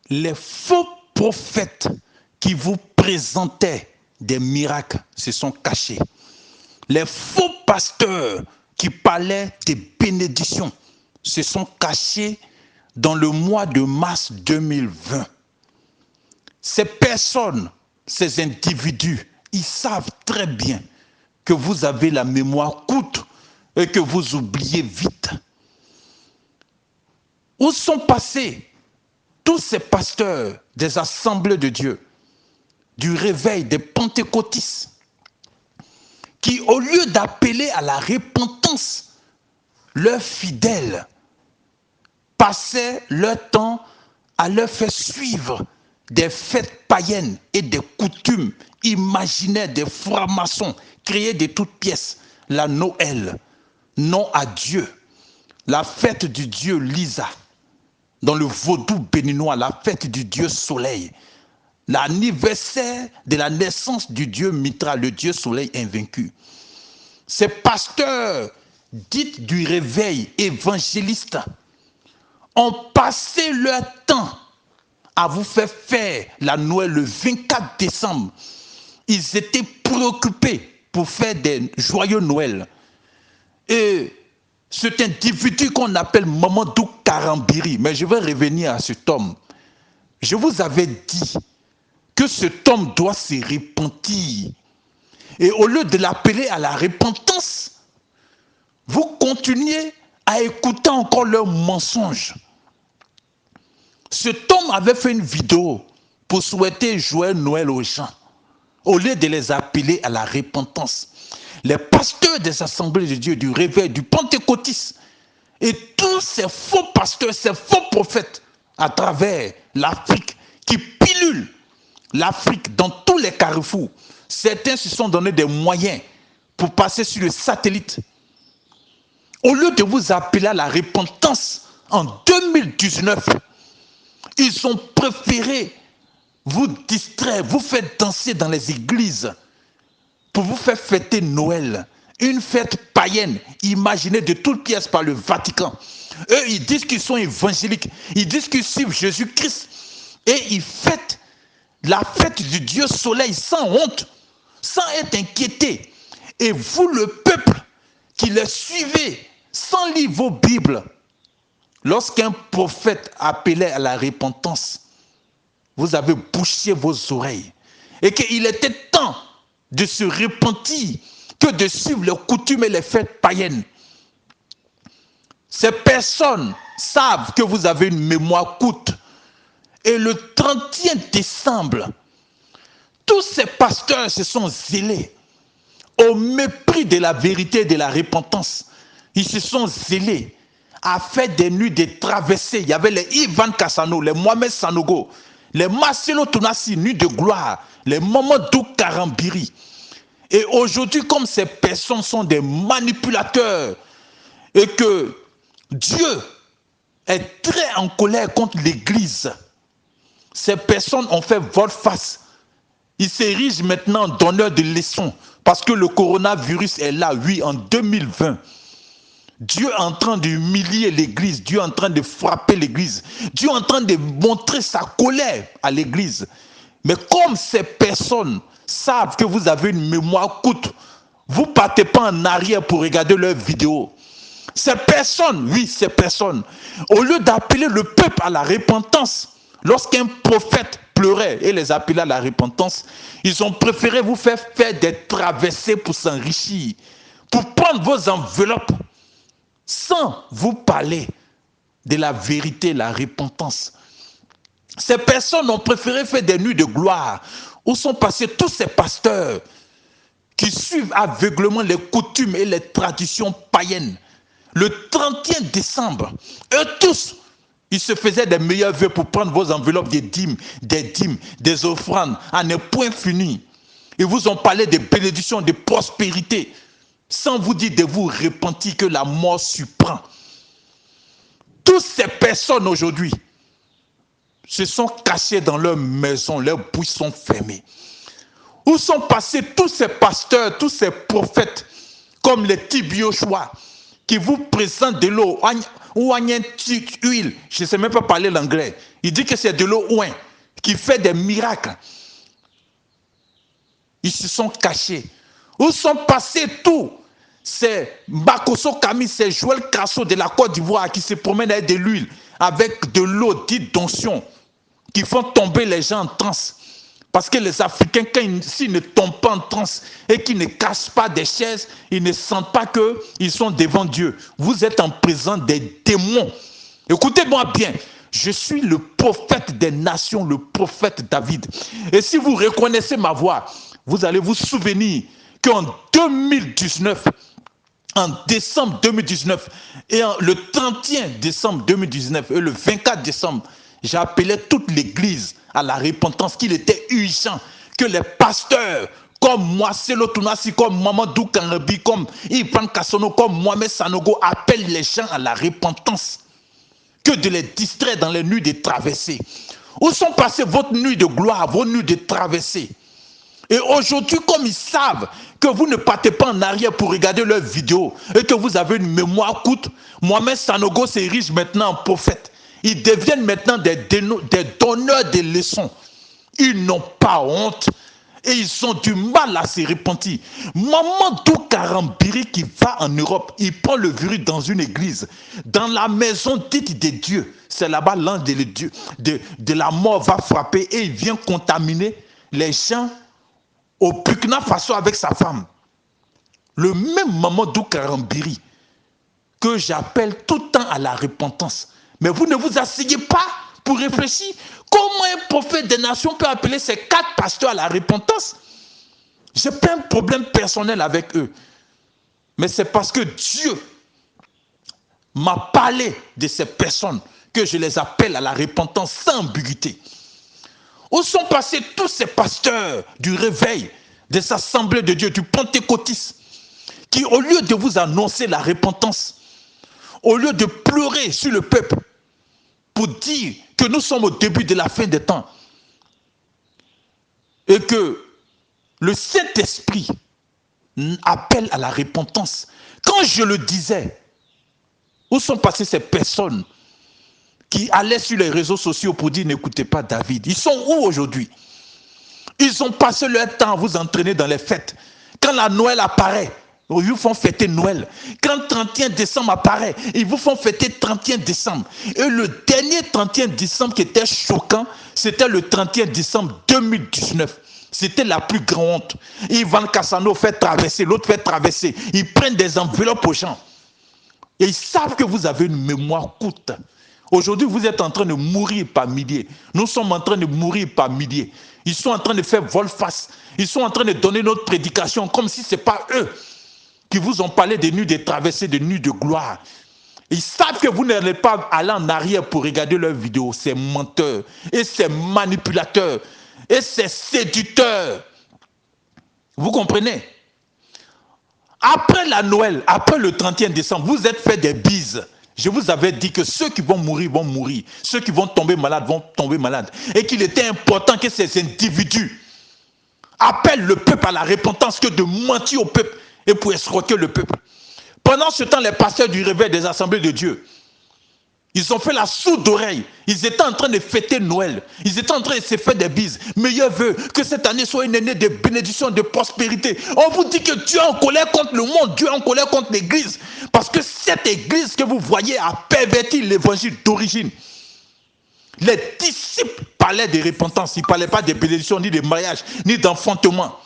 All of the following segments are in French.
Les faux prophètes qui vous présentaient des miracles se sont cachés. Les faux pasteurs qui parlaient des bénédictions se sont cachés dans le mois de mars 2020. Ces personnes, ces individus, ils savent très bien que vous avez la mémoire courte et que vous oubliez vite. Où sont passés tous ces pasteurs des assemblées de Dieu, du réveil des pentecôtistes, qui, au lieu d'appeler à la repentance leurs fidèles, passaient leur temps à leur faire suivre des fêtes païennes et des coutumes imaginaires des francs-maçons créés de toutes pièces, la Noël, non à Dieu, la fête du dieu Lisa, dans le vaudou béninois, la fête du dieu soleil, l'anniversaire de la naissance du dieu Mitra, le dieu soleil invaincu. Ces pasteurs dits du réveil évangéliste ont passé leur temps à vous faire la Noël le 24 décembre. Ils étaient préoccupés pour faire des joyeux Noël. Et cet individu qu'on appelle Mamadou Karambiri, mais je vais revenir à cet homme. Je vous avais dit que cet homme doit se repentir. Et au lieu de l'appeler à la repentance, vous continuez à écouter encore leurs mensonges. Cet homme avait fait une vidéo pour souhaiter joyeux Noël aux gens, au lieu de les appeler à la repentance. Les pasteurs des assemblées de Dieu, du réveil, du pentecôtisme, et tous ces faux pasteurs, ces faux prophètes à travers l'Afrique qui pilulent l'Afrique dans tous les carrefours. Certains se sont donné des moyens pour passer sur le satellite. Au lieu de vous appeler à la repentance en 2019, ils ont préféré vous distraire, vous faire danser dans les églises pour vous faire fêter Noël. Une fête païenne imaginée de toutes pièces par le Vatican. Eux, ils disent qu'ils sont évangéliques. Ils disent qu'ils suivent Jésus-Christ. Et ils fêtent la fête du Dieu soleil sans honte, sans être inquiétés. Et vous, le peuple, qui les suivez sans lire vos Bibles, lorsqu'un prophète appelait à la repentance, vous avez bouché vos oreilles. Et qu'il était temps de se repentir que de suivre les coutumes et les fêtes païennes. Ces personnes savent que vous avez une mémoire courte. Et le 31 décembre, tous ces pasteurs se sont zélés au mépris de la vérité et de la repentance. Ils se sont zélés à faire des nuits de traversées. Il y avait les Ivan Kassano, les Mohamed Sanogo, les Marcelo Tounassi, nuits de gloire, les Mamadou Karambiri. Et aujourd'hui, comme ces personnes sont des manipulateurs et que Dieu est très en colère contre l'Église, ces personnes ont fait volte-face. Ils s'érigent maintenant en donneurs de leçons parce que le coronavirus est là, oui, en 2020. Dieu est en train d'humilier l'Église, Dieu est en train de frapper l'Église, Dieu est en train de montrer sa colère à l'Église. Mais comme ces personnes savent que vous avez une mémoire courte, vous ne partez pas en arrière pour regarder leurs vidéos. Ces personnes, oui, ces personnes, au lieu d'appeler le peuple à la repentance, lorsqu'un prophète pleurait et les appelait à la repentance, ils ont préféré vous faire des traversées pour s'enrichir, pour prendre vos enveloppes, sans vous parler de la vérité, la repentance. Ces personnes ont préféré faire des nuits de gloire où sont passés tous ces pasteurs qui suivent aveuglément les coutumes et les traditions païennes. Le 31 décembre, eux tous, ils se faisaient des meilleurs vœux pour prendre vos enveloppes des dîmes, des offrandes, à ne point fini. Ils vous ont parlé de bénédictions, de prospérité, sans vous dire de vous repentir que la mort surprend. Toutes ces personnes aujourd'hui se sont cachées dans leur maison, leurs bouches sont fermées. Où sont passés tous ces pasteurs, tous ces prophètes, comme les Tibiochois, qui vous présente de l'eau ou huile, je ne sais même pas parler l'anglais. Il dit que c'est de l'eau ouin qui fait des miracles. Ils se sont cachés. Où sont passés tous? C'est Bakoso Kami, c'est Joël Crasso de la Côte d'Ivoire qui se promène avec de l'huile, avec de l'eau dite d'onction, qui font tomber les gens en transe. Parce que les Africains, s'ils ne tombent pas en transe et qu'ils ne cassent pas des chaises, ils ne sentent pas qu'ils sont devant Dieu. Vous êtes en présence des démons. Écoutez-moi bien. Je suis le prophète des nations, le prophète David. Et si vous reconnaissez ma voix, vous allez vous souvenir qu'en 2019, en décembre 2019, et le 31 décembre 2019 et le 24 décembre, j'ai appelé toute l'église à la repentance, qu'il était urgent que les pasteurs comme moi, Selo Tounassi, comme Mamadou Kanrebi, comme Ivan Kassono, comme Mohamed Sanogo appellent les gens à la repentance, que de les distraire dans les nuits de traversée. Où sont passées votre nuit de gloire, vos nuits de traversée? Et aujourd'hui, comme ils savent que vous ne partez pas en arrière pour regarder leurs vidéos et que vous avez une mémoire courte, Mohamed Sanogo s'érige maintenant en prophète. Ils deviennent maintenant des donneurs de leçons. Ils n'ont pas honte et ils ont du mal à se repentir. Mamadou Karambiri qui va en Europe, il prend le virus dans une église, dans la maison dite de Dieu. C'est là-bas l'ange de la mort va frapper et il vient contaminer les gens au Burkina Faso avec sa femme. Le même Mamadou Karambiri que j'appelle tout le temps à la repentance. Mais vous ne vous asseyez pas pour réfléchir. Comment un prophète des nations peut appeler ces 4 pasteurs à la repentance? Je n'ai pas un problème personnel avec eux. Mais c'est parce que Dieu m'a parlé de ces personnes que je les appelle à la repentance sans ambiguïté. Où sont passés tous ces pasteurs du réveil, des assemblées de Dieu, du pentecôtisme, qui au lieu de vous annoncer la repentance, au lieu de pleurer sur le peuple, pour dire que nous sommes au début de la fin des temps, et que le Saint-Esprit appelle à la repentance. Quand je le disais, où sont passées ces personnes qui allaient sur les réseaux sociaux pour dire n'écoutez pas David? Ils sont où aujourd'hui? Ils ont passé leur temps à vous entraîner dans les fêtes. Quand la Noël apparaît, ils vous font fêter Noël. Quand 31 décembre apparaît, ils vous font fêter 31 décembre. Et le dernier 31 décembre qui était choquant, c'était le 31 décembre 2019. C'était la plus grande honte. Ivan Cassano fait traverser, l'autre fait traverser. Ils prennent des enveloppes aux gens. Et ils savent que vous avez une mémoire courte. Aujourd'hui, vous êtes en train de mourir par milliers. Nous sommes en train de mourir par milliers. Ils sont en train de faire volte-face. Ils sont en train de donner notre prédication comme si ce n'est pas eux qui vous ont parlé des nuits de traversée, des nuits de gloire. Ils savent que vous n'allez pas aller en arrière pour regarder leurs vidéos. C'est menteurs et c'est manipulateurs et c'est séducteurs. Vous comprenez? Après la Noël, après le 31 décembre, vous êtes fait des bises. Je vous avais dit que ceux qui vont mourir, ceux qui vont tomber malades, et qu'il était important que ces individus appellent le peuple à la repentance que de mentir au peuple et pour escroquer le peuple. Pendant ce temps, les pasteurs du réveil des assemblées de Dieu, ils ont fait la sourde oreille. Ils étaient en train de fêter Noël. Ils étaient en train de se faire des bises. Meilleur vœu que cette année soit une année de bénédiction, de prospérité. On vous dit que Dieu est en colère contre le monde. Dieu est en colère contre l'église. Parce que cette église que vous voyez a perverti l'évangile d'origine. Les disciples parlaient de repentance. Ils ne parlaient pas de bénédiction, ni de mariage, ni d'enfantement.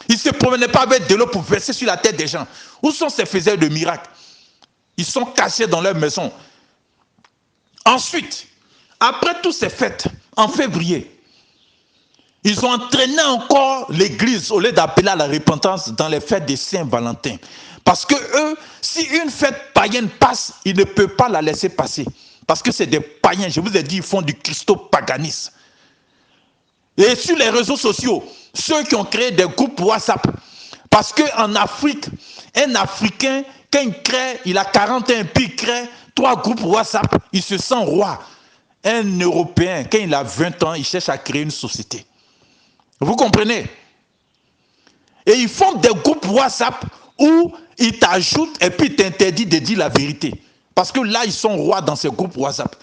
Ils ne se promenaient pas avec de l'eau pour verser sur la tête des gens. Où sont ces faiseurs de miracles? Ils sont cachés dans leur maison. Ensuite, après toutes ces fêtes, en février, ils ont entraîné encore l'église au lieu d'appeler à la repentance dans les fêtes de Saint-Valentin. Parce que eux, si une fête païenne passe, ils ne peuvent pas la laisser passer. Parce que c'est des païens, je vous ai dit, ils font du christo-paganisme. Et sur les réseaux sociaux, ceux qui ont créé des groupes WhatsApp, parce qu'en Afrique, un Africain, quand il crée, il a 41, puis il crée 3 groupes WhatsApp, il se sent roi. Un Européen, quand il a 20 ans, il cherche à créer une société. Vous comprenez? Et ils font des groupes WhatsApp où il t'ajoute et puis il t'interdit de dire la vérité. Parce que là, ils sont rois dans ces groupes WhatsApp.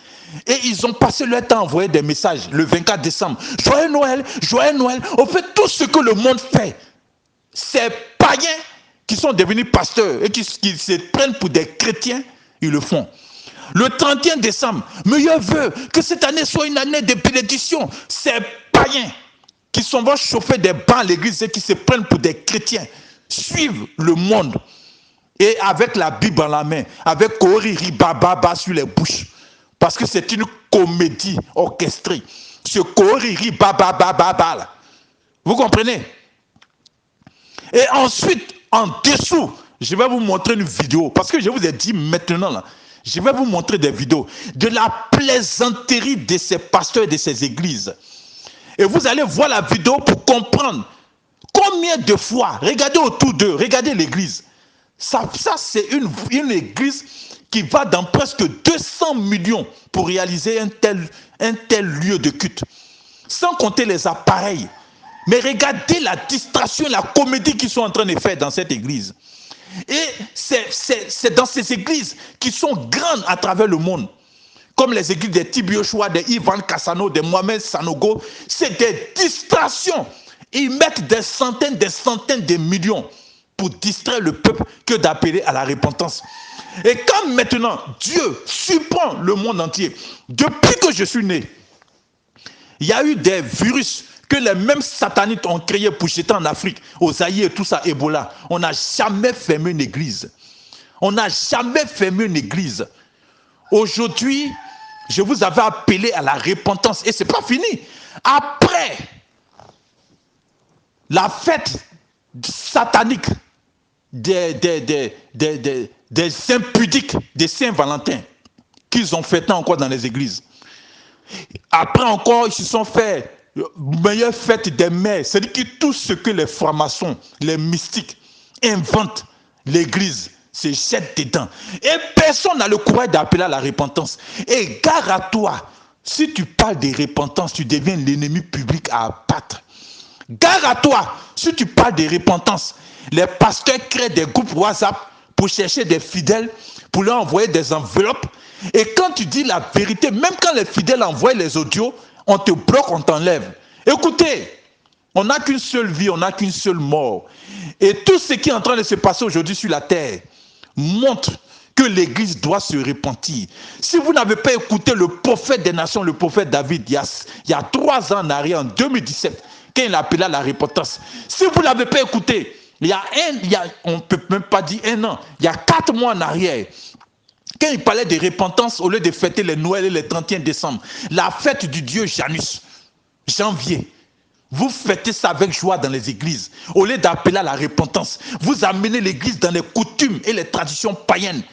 Et ils ont passé leur temps à envoyer des messages le 24 décembre. Joyeux Noël, joyeux Noël. On fait tout ce que le monde fait. Ces païens qui sont devenus pasteurs et qui se prennent pour des chrétiens, ils le font. Le 31 décembre, meilleur vœu, que cette année soit une année de bénédiction. Ces païens qui vont chauffer des bancs à l'église et qui se prennent pour des chrétiens, suivent le monde. Et avec la Bible en la main, avec Koriri Bababa sur les bouches. Parce que c'est une comédie orchestrée. Ce Koriri Bababa là. Vous comprenez? Et ensuite, en dessous, je vais vous montrer une vidéo. Parce que je vous ai dit maintenant là, je vais vous montrer des vidéos de la plaisanterie de ces pasteurs et de ces églises. Et vous allez voir la vidéo pour comprendre combien de fois, regardez autour d'eux, regardez l'église. Ça c'est une église qui va dans presque 200 millions pour réaliser un tel lieu de culte. Sans compter les appareils. Mais regardez la distraction, la comédie qu'ils sont en train de faire dans cette église. Et c'est dans ces églises qui sont grandes à travers le monde. Comme les églises de Tibio Choua, de Ivan Cassano, de Mohamed Sanogo. C'est des distractions. Ils mettent des centaines de millions pour distraire le peuple que d'appeler à la repentance. Et quand maintenant Dieu surprend le monde entier, depuis que je suis né, il y a eu des virus que les mêmes satanites ont créés pour jeter en Afrique, au Zaïre et tout ça, Ebola. On n'a jamais fermé une église. On n'a jamais fermé une église. Aujourd'hui, je vous avais appelé à la repentance et ce n'est pas fini. Après la fête satanique des impudiques, des Saint-Valentin, qu'ils ont fêté encore dans les églises. Après encore, ils se sont fait meilleure fête des mères. C'est-à-dire que tout ce que les francs-maçons, les mystiques inventent, l'église se jette dedans. Et personne n'a le courage d'appeler à la repentance. Et gare à toi, si tu parles de repentance, tu deviens l'ennemi public à abattre. Gare à toi, si tu parles de repentance, les pasteurs créent des groupes WhatsApp pour chercher des fidèles, pour leur envoyer des enveloppes. Et quand tu dis la vérité, même quand les fidèles envoient les audios, on te bloque, on t'enlève. Écoutez, on n'a qu'une seule vie, on n'a qu'une seule mort. Et tout ce qui est en train de se passer aujourd'hui sur la terre montre que l'Église doit se repentir. Si vous n'avez pas écouté le prophète des nations, le prophète David, il y a 3 ans en arrière, en 2017, quand il appelait à la repentance, si vous ne l'avez pas écouté, on ne peut même pas dire 1 an, il y a 4 mois en arrière, quand il parlait de repentance, au lieu de fêter les Noël et le 31 décembre, la fête du dieu Janus, janvier, vous fêtez ça avec joie dans les églises. Au lieu d'appeler à la repentance, vous amenez l'église dans les coutumes et les traditions païennes.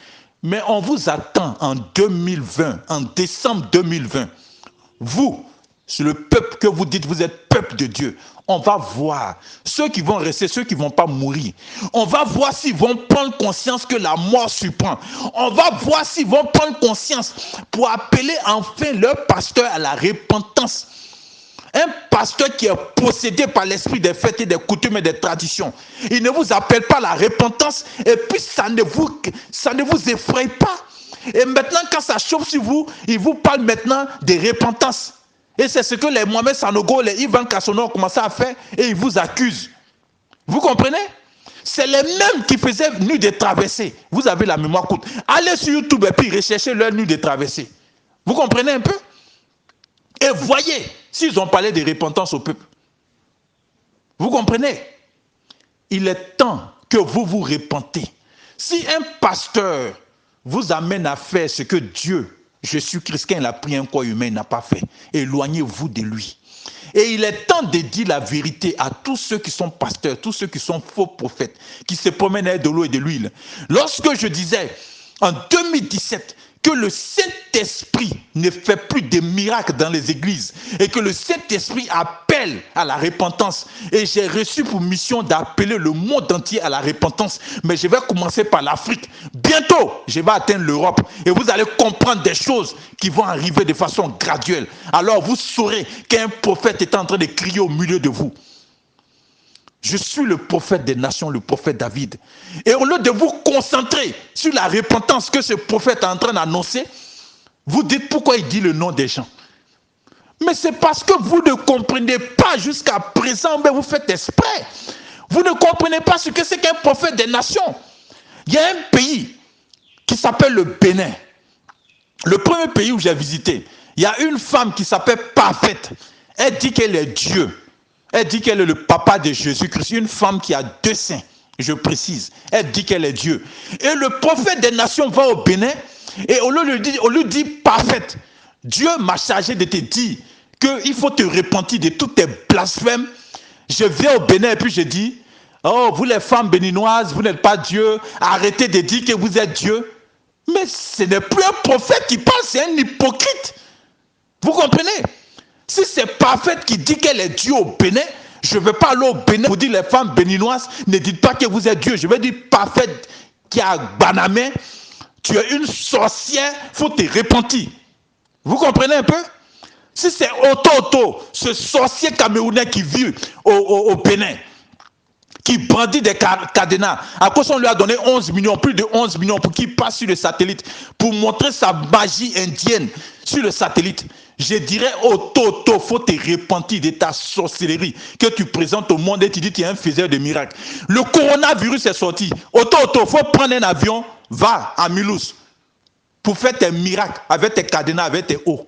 Mais on vous attend en 2020, en décembre 2020. Vous, c'est le peuple que vous dites, vous êtes peuple de Dieu. On va voir ceux qui vont rester, ceux qui ne vont pas mourir. On va voir s'ils vont prendre conscience que la mort surprend. On va voir s'ils vont prendre conscience pour appeler enfin leur pasteur à la repentance. Un pasteur qui est possédé par l'esprit des fêtes et des coutumes et des traditions. Il ne vous appelle pas à la repentance et puis ça ne vous effraie pas. Et maintenant, quand ça chauffe sur vous, il vous parle maintenant de repentance. Et c'est ce que les Mohamed Sanogo, les Ivan Kassono ont commencé à faire et ils vous accusent. Vous comprenez? C'est les mêmes qui faisaient nuit de traversée. Vous avez la mémoire courte. Allez sur YouTube et puis recherchez leur nuit de traversée. Vous comprenez un peu? Et voyez s'ils ont parlé de repentance au peuple. Vous comprenez? Il est temps que vous vous repentez. Si un pasteur vous amène à faire ce que Dieu, Jésus-Christ, quand il a pris un corps humain, n'a pas fait, éloignez-vous de lui. Et il est temps de dire la vérité à tous ceux qui sont pasteurs, tous ceux qui sont faux prophètes, qui se promènent avec de l'eau et de l'huile. Lorsque je disais, en 2017, que le Saint-Esprit ne fait plus de miracles dans les églises et que le Saint-Esprit appelle à la repentance. Et j'ai reçu pour mission d'appeler le monde entier à la repentance. Mais je vais commencer par l'Afrique. Bientôt, je vais atteindre l'Europe. Et vous allez comprendre des choses qui vont arriver de façon graduelle. Alors vous saurez qu'un prophète est en train de crier au milieu de vous. Je suis le prophète des nations, le prophète David. Et au lieu de vous concentrer sur la repentance que ce prophète est en train d'annoncer, vous dites pourquoi il dit le nom des gens. Mais c'est parce que vous ne comprenez pas jusqu'à présent, mais vous faites exprès. Vous ne comprenez pas ce que c'est qu'un prophète des nations. Il y a un pays qui s'appelle le Bénin. Le premier pays où j'ai visité, il y a une femme qui s'appelle Parfaite. Elle dit qu'elle est Dieu. Elle dit qu'elle est le papa de Jésus-Christ. Une femme qui a 2 seins, je précise. Elle dit qu'elle est Dieu. Et le prophète des nations va au Bénin et on lui dit Parfaite. Dieu m'a chargé de te dire qu'il faut te repentir de tous tes blasphèmes. Je viens au Bénin et puis je dis, oh, vous les femmes béninoises, vous n'êtes pas Dieu. Arrêtez de dire que vous êtes Dieu. Mais ce n'est plus un prophète qui parle, c'est un hypocrite. Vous comprenez? Si c'est Parfaite qui dit qu'elle est Dieu au Bénin, je ne vais pas aller au Bénin pour dire les femmes béninoises, ne dites pas que vous êtes Dieu. Je vais dire Parfaite qui a Banamé, tu es une sorcière, il faut te repentir. Vous comprenez un peu? Si c'est Oto, ce sorcier camerounais qui vit au Bénin, qui brandit des cadenas, à cause on lui a donné 11 millions, plus de 11 millions pour qu'il passe sur le satellite, pour montrer sa magie indienne sur le satellite. Je dirais, Oto, il faut te repentir de ta sorcellerie que tu présentes au monde et tu dis que tu es un faiseur de miracles. Le coronavirus est sorti. Oto, il faut prendre un avion, va à Mulhouse pour faire tes miracles avec tes cadenas, avec tes hauts.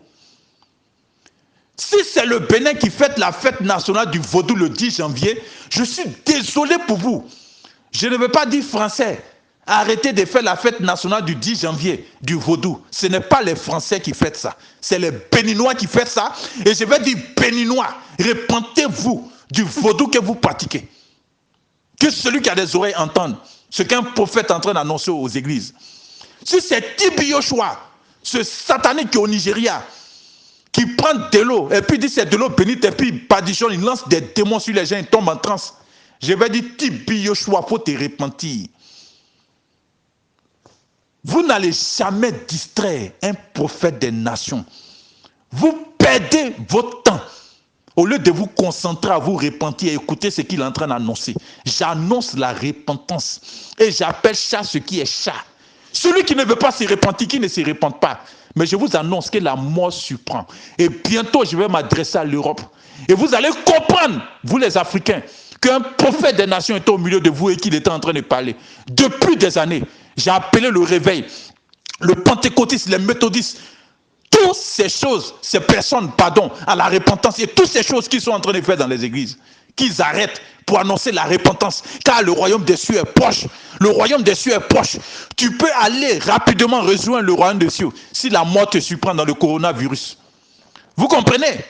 Si c'est le Bénin qui fête la fête nationale du vaudou le 10 janvier, je suis désolé pour vous. Je ne veux pas dire français. Arrêtez de faire la fête nationale du 10 janvier du vaudou. Ce n'est pas les Français qui fêtent ça. C'est les Béninois qui fêtent ça. Et je vais dire Béninois, repentez-vous du vaudou que vous pratiquez. Que celui qui a des oreilles entende ce qu'un prophète est en train d'annoncer aux églises. Si c'est Tibi Yoshua, ce satanique qui est au Nigeria, qui prend de l'eau, et puis dit c'est de l'eau bénite, et puis Badichon, il lance des démons sur les gens, ils tombent en transe. Je vais dire, Tibi Yoshua, il faut te repentir. Vous n'allez jamais distraire un prophète des nations. Vous perdez votre temps. Au lieu de vous concentrer à vous repentir et écouter ce qu'il est en train d'annoncer. J'annonce la repentance. Et j'appelle chat ce qui est chat. Celui qui ne veut pas se repentir, qui ne se repente pas. Mais je vous annonce que la mort surprend. Et bientôt, je vais m'adresser à l'Europe. Et vous allez comprendre, vous les Africains, qu'un prophète des nations était au milieu de vous et qu'il était en train de parler. Depuis des années, j'ai appelé le réveil, le pentecôtiste, les méthodistes, toutes ces choses, ces personnes, pardon, à la repentance et toutes ces choses qu'ils sont en train de faire dans les églises, qu'ils arrêtent pour annoncer la repentance, car le royaume des cieux est proche. Le royaume des cieux est proche. Tu peux aller rapidement rejoindre le royaume des cieux si la mort te surprend dans le coronavirus. Vous comprenez?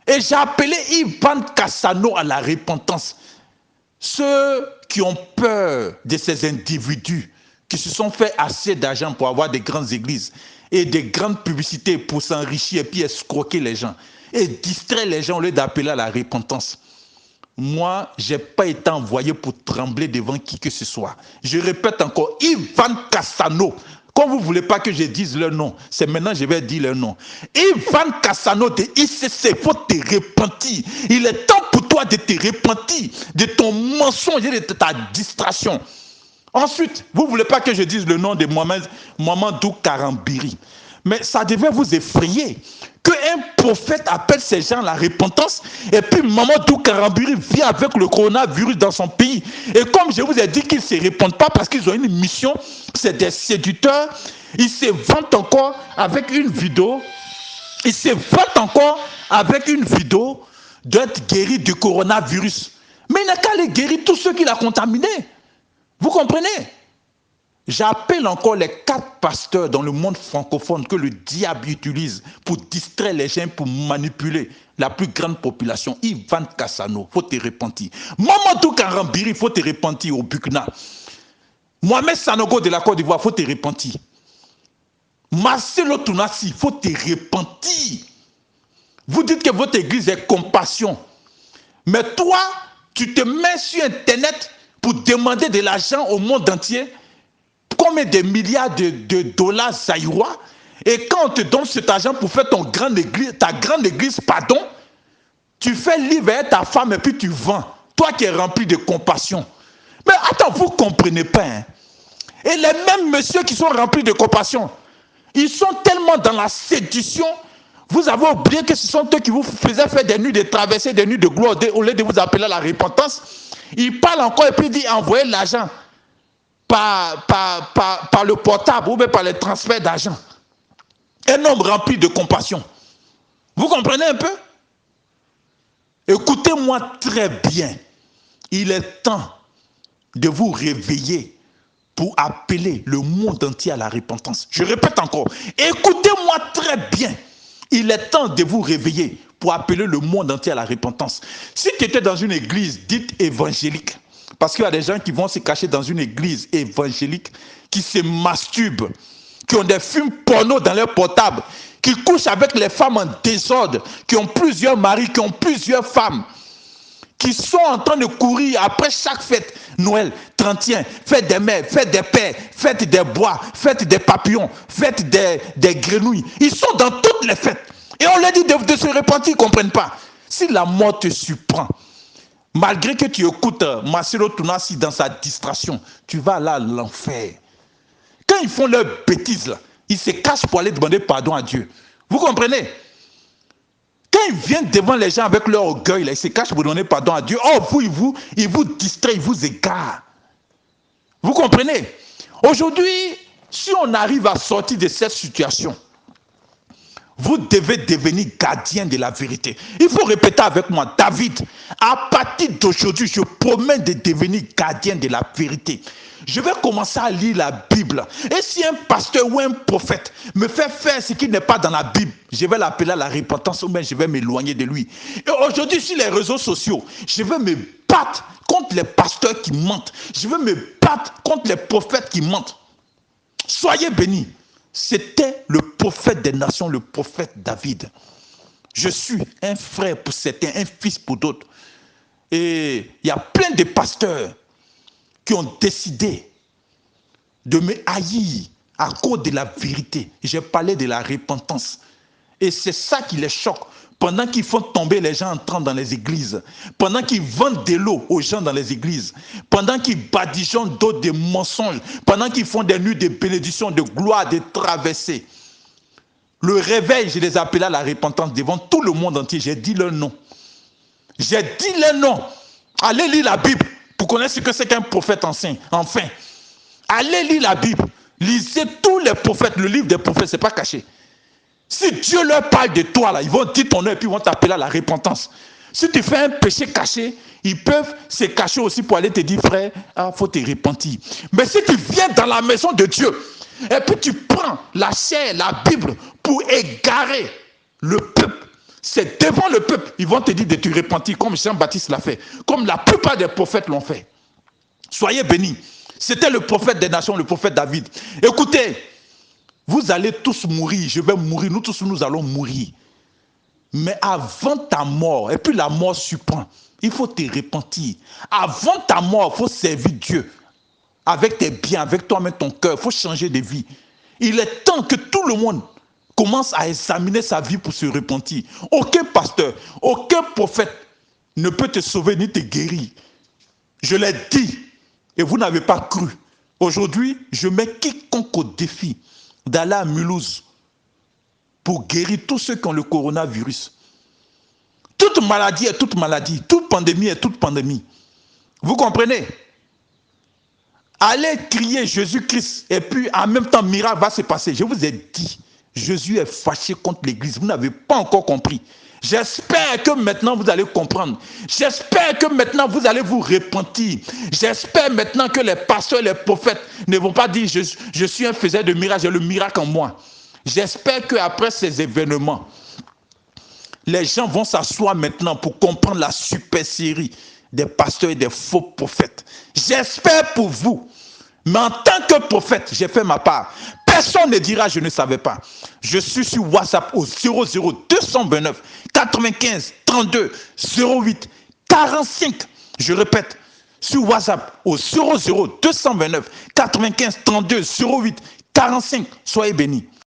Et j'ai appelé Ivan Cassano à la repentance. Ceux qui ont peur de ces individus qui se sont fait assez d'argent pour avoir des grandes églises et des grandes publicités pour s'enrichir et puis escroquer les gens et distraire les gens au lieu d'appeler à la repentance. Moi, je n'ai pas été envoyé pour trembler devant qui que ce soit. Je répète encore, Ivan Cassano. Comme vous ne voulez pas que je dise leur nom, c'est maintenant que je vais dire leur nom. Ivan Cassano de ICC, il faut te repentir. Il est temps pour toi de te repentir de ton mensonge et de ta distraction. Ensuite, vous ne voulez pas que je dise le nom de Mamadou Karambiri. Mais ça devait vous effrayer qu'un prophète appelle ces gens à la repentance et puis Mamadou Karambiri vient avec le coronavirus dans son pays. Et comme je vous ai dit qu'ils ne se répondent pas parce qu'ils ont une mission, c'est des séducteurs, ils se vantent encore avec une vidéo, d'être guéri du coronavirus. Mais il n'a qu'à aller guérir tous ceux qu'il a contaminés. Vous comprenez? J'appelle encore les 4 pasteurs dans le monde francophone que le diable utilise pour distraire les gens, pour manipuler la plus grande population. Ivan Cassano, il faut te repentir. Mamadou Karambiri, il faut te repentir au Burkina. Mohamed Sanogo de la Côte d'Ivoire, il faut te repentir. Marcelo Tounassi, il faut te repentir. Vous dites que votre église est compassion. Mais toi, tu te mets sur Internet pour demander de l'argent au monde entier, combien de milliards de dollars zaïrois, et quand on te donne cet argent pour faire ta grande église, pardon, tu fais livre avec ta femme et puis tu vends toi qui es rempli de compassion. Mais attends, vous ne comprenez pas. Hein? Et les mêmes messieurs qui sont remplis de compassion, ils sont tellement dans la séduction. Vous avez oublié que ce sont eux qui vous faisaient faire des nuits de traversée, des nuits de gloire, au lieu de vous appeler à la repentance. Ils parlent encore et puis ils disent envoyer l'argent par le portable ou bien par le transfert d'argent. Un homme rempli de compassion. Vous comprenez un peu? Écoutez-moi très bien. Il est temps de vous réveiller pour appeler le monde entier à la repentance. Je répète encore. Écoutez-moi très bien. Il est temps de vous réveiller pour appeler le monde entier à la repentance. Si tu étais dans une église dite évangélique, parce qu'il y a des gens qui vont se cacher dans une église évangélique, qui se masturbent, qui ont des films porno dans leur portable, qui couchent avec les femmes en désordre, qui ont plusieurs maris, qui ont plusieurs femmes, qui sont en train de courir après chaque fête, Noël, 31, fête des mères, fête des pères, fête des bois, fête des papillons, fête des grenouilles. Ils sont dans toutes les fêtes. Et on leur dit de se repentir, ils ne comprennent pas. Si la mort te surprend, malgré que tu écoutes Marcelo Tounassi dans sa distraction, tu vas là à l'enfer. Quand ils font leurs bêtises, là, ils se cachent pour aller demander pardon à Dieu. Vous comprenez? Quand ils viennent devant les gens avec leur orgueil, là, ils se cachent pour donner pardon à Dieu. Oh, ils vous distraient, ils vous égarent. Vous comprenez? Aujourd'hui, si on arrive à sortir de cette situation, vous devez devenir gardien de la vérité. Il faut répéter avec moi, David, à partir d'aujourd'hui, je promets de devenir gardien de la vérité. Je vais commencer à lire la Bible. Et si un pasteur ou un prophète me fait faire ce qui n'est pas dans la Bible, je vais l'appeler à la repentance ou bien je vais m'éloigner de lui. Et aujourd'hui, sur les réseaux sociaux, je vais me battre contre les pasteurs qui mentent. Je vais me battre contre les prophètes qui mentent. Soyez bénis. C'était le prophète des nations, le prophète David. Je suis un frère pour certains, un fils pour d'autres. Et il y a plein de pasteurs qui ont décidé de me haïr à cause de la vérité. J'ai parlé de la repentance. Et c'est ça qui les choque. Pendant qu'ils font tomber les gens entrant dans les églises, pendant qu'ils vendent de l'eau aux gens dans les églises, pendant qu'ils badigeonnent d'autres des mensonges, pendant qu'ils font des nuits de bénédiction, de gloire, de traversées. Le réveil, je les appelais à la repentance devant tout le monde entier. J'ai dit leur nom. J'ai dit leur nom. Allez lire la Bible pour connaître ce que c'est qu'un prophète ancien. Enfin, allez lire la Bible. Lisez tous les prophètes. Le livre des prophètes, ce n'est pas caché. Si Dieu leur parle de toi, là, ils vont dire ton nom et puis ils vont t'appeler à la repentance. Si tu fais un péché caché, ils peuvent se cacher aussi pour aller te dire, frère, il faut te repentir. Mais si tu viens dans la maison de Dieu, et puis tu prends la chair, la Bible, pour égarer le peuple, c'est devant le peuple, ils vont te dire de te repentir, comme Jean-Baptiste l'a fait, comme la plupart des prophètes l'ont fait. Soyez bénis. C'était le prophète des nations, le prophète David. Écoutez, vous allez tous mourir, je vais mourir, nous tous nous allons mourir. Mais avant ta mort, et puis la mort surprend, il faut te repentir. Avant ta mort, il faut servir Dieu. Avec tes biens, avec toi-même ton cœur, il faut changer de vie. Il est temps que tout le monde commence à examiner sa vie pour se repentir. Aucun pasteur, aucun prophète ne peut te sauver ni te guérir. Je l'ai dit et vous n'avez pas cru. Aujourd'hui, je mets quiconque au défi d'aller à Mulhouse pour guérir tous ceux qui ont le coronavirus. Toute maladie est toute maladie, toute pandémie est toute pandémie. Vous comprenez? Allez crier Jésus-Christ et puis en même temps, miracle va se passer. Je vous ai dit, Jésus est fâché contre l'église. Vous n'avez pas encore compris. J'espère que maintenant vous allez comprendre. J'espère que maintenant vous allez vous repentir. J'espère maintenant que les pasteurs et les prophètes ne vont pas dire je suis un faiseur de miracles, j'ai le miracle en moi. J'espère qu'après ces événements, les gens vont s'asseoir maintenant pour comprendre la super série des pasteurs et des faux prophètes. J'espère pour vous. Mais en tant que prophète, j'ai fait ma part. Personne ne dira je ne savais pas. Je suis sur WhatsApp au 00229 95 32 08 45. Je répète, sur WhatsApp au 00229 95 32 08 45. Soyez bénis.